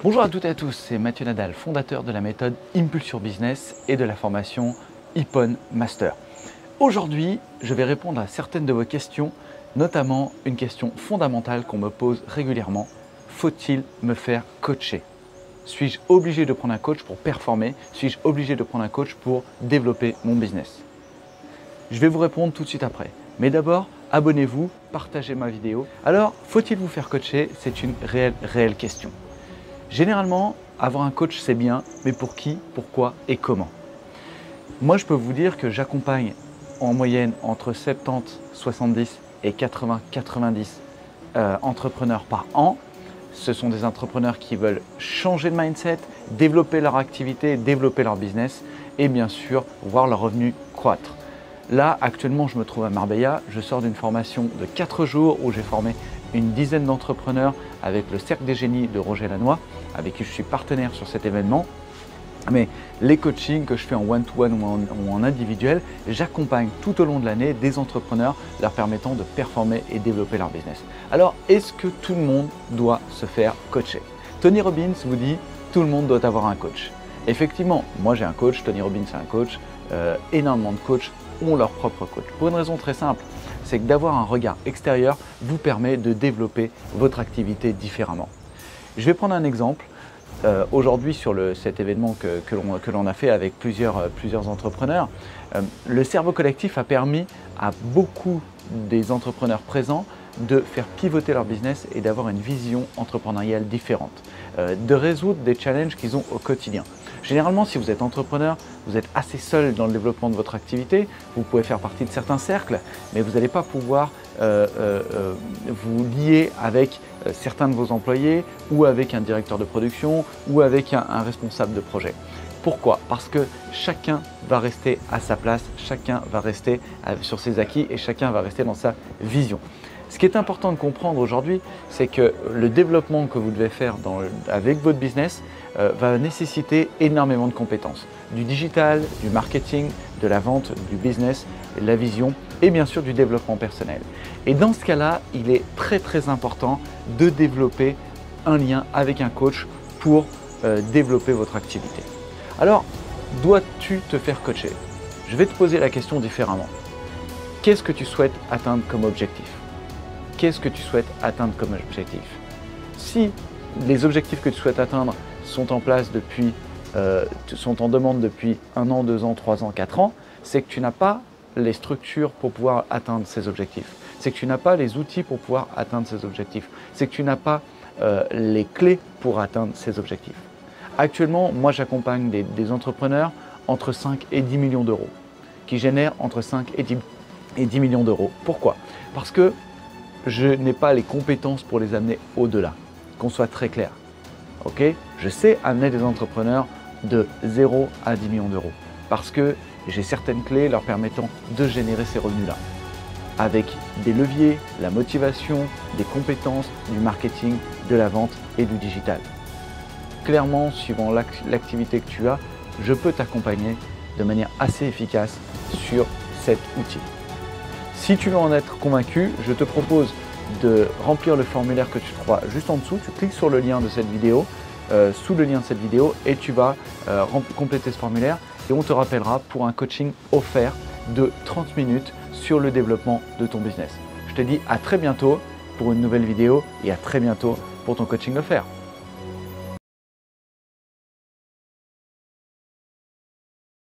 Bonjour à toutes et à tous, c'est Mathieu Nadal, fondateur de la méthode Impulsion Business et de la formation Ippon Master. Aujourd'hui, je vais répondre à certaines de vos questions, notamment une question fondamentale qu'on me pose régulièrement. Faut-il me faire coacher? Suis-je obligé de prendre un coach pour performer? Suis-je obligé de prendre un coach pour développer mon business? Je vais vous répondre tout de suite après. Mais d'abord, abonnez-vous, partagez ma vidéo. Alors, faut-il vous faire coacher? C'est une réelle question. Généralement, avoir un coach, c'est bien, mais pour qui, pourquoi et comment? Moi, je peux vous dire que j'accompagne en moyenne entre 70, 70 et 80, 90 entrepreneurs par an. Ce sont des entrepreneurs qui veulent changer de mindset, développer leur activité, développer leur business et bien sûr, voir leurs revenus croître. Là, actuellement, je me trouve à Marbella. Je sors d'une formation de 4 jours où j'ai formé une dizaine d'entrepreneurs avec le Cercle des Génies de Roger Lannoy, avec qui je suis partenaire sur cet événement. Mais les coachings que je fais en one-to-one ou en individuel, j'accompagne tout au long de l'année des entrepreneurs leur permettant de performer et développer leur business. Alors, est-ce que tout le monde doit se faire coacher? Tony Robbins vous dit tout le monde doit avoir un coach. Effectivement, moi j'ai un coach, Tony Robbins a un coach, énormément de coachs ont leur propre coach. Pour une raison très simple, c'est que d'avoir un regard extérieur vous permet de développer votre activité différemment. Je vais prendre un exemple. Aujourd'hui, sur cet événement que l'on a fait avec plusieurs entrepreneurs, le cerveau collectif a permis à beaucoup des entrepreneurs présents de faire pivoter leur business et d'avoir une vision entrepreneuriale différente, de résoudre des challenges qu'ils ont au quotidien. Généralement, si vous êtes entrepreneur, vous êtes assez seul dans le développement de votre activité, vous pouvez faire partie de certains cercles, mais vous n'allez pas pouvoir vous lier avec certains de vos employés ou avec un directeur de production ou avec un responsable de projet. Pourquoi? Parce que chacun va rester à sa place, chacun va rester sur ses acquis et chacun va rester dans sa vision. Ce qui est important de comprendre aujourd'hui, c'est que le développement que vous devez faire avec votre business va nécessiter énormément de compétences. Du digital, du marketing, de la vente, du business, de la vision et bien sûr du développement personnel. Et dans ce cas-là, il est très important de développer un lien avec un coach pour développer votre activité. Alors, dois-tu te faire coacher? Je vais te poser la question différemment. Qu'est-ce que tu souhaites atteindre comme objectif? Qu'est-ce que tu souhaites atteindre comme objectif? Si les objectifs que tu souhaites atteindre sont en place sont en demande depuis 1 an, 2 ans, 3 ans, 4 ans, c'est que tu n'as pas les structures pour pouvoir atteindre ces objectifs. C'est que tu n'as pas les outils pour pouvoir atteindre ces objectifs. C'est que tu n'as pas les clés pour atteindre ces objectifs. Actuellement, moi j'accompagne des entrepreneurs entre 5 et 10 millions d'euros qui génèrent entre 5 et 10 millions d'euros. Pourquoi? Parce que je n'ai pas les compétences pour les amener au-delà, qu'on soit très clair. Okay? Je sais amener des entrepreneurs de 0 à 10 millions d'euros parce que j'ai certaines clés leur permettant de générer ces revenus-là avec des leviers, la motivation, des compétences, du marketing, de la vente et du digital. Clairement, suivant l'activité que tu as, je peux t'accompagner de manière assez efficace sur cet outil. Si tu veux en être convaincu, je te propose de remplir le formulaire que tu trouveras juste en dessous. Tu cliques sur le lien de cette vidéo, sous le lien de cette vidéo et tu vas compléter ce formulaire et on te rappellera pour un coaching offert de 30 minutes sur le développement de ton business. Je te dis à très bientôt pour une nouvelle vidéo et à très bientôt pour ton coaching offert.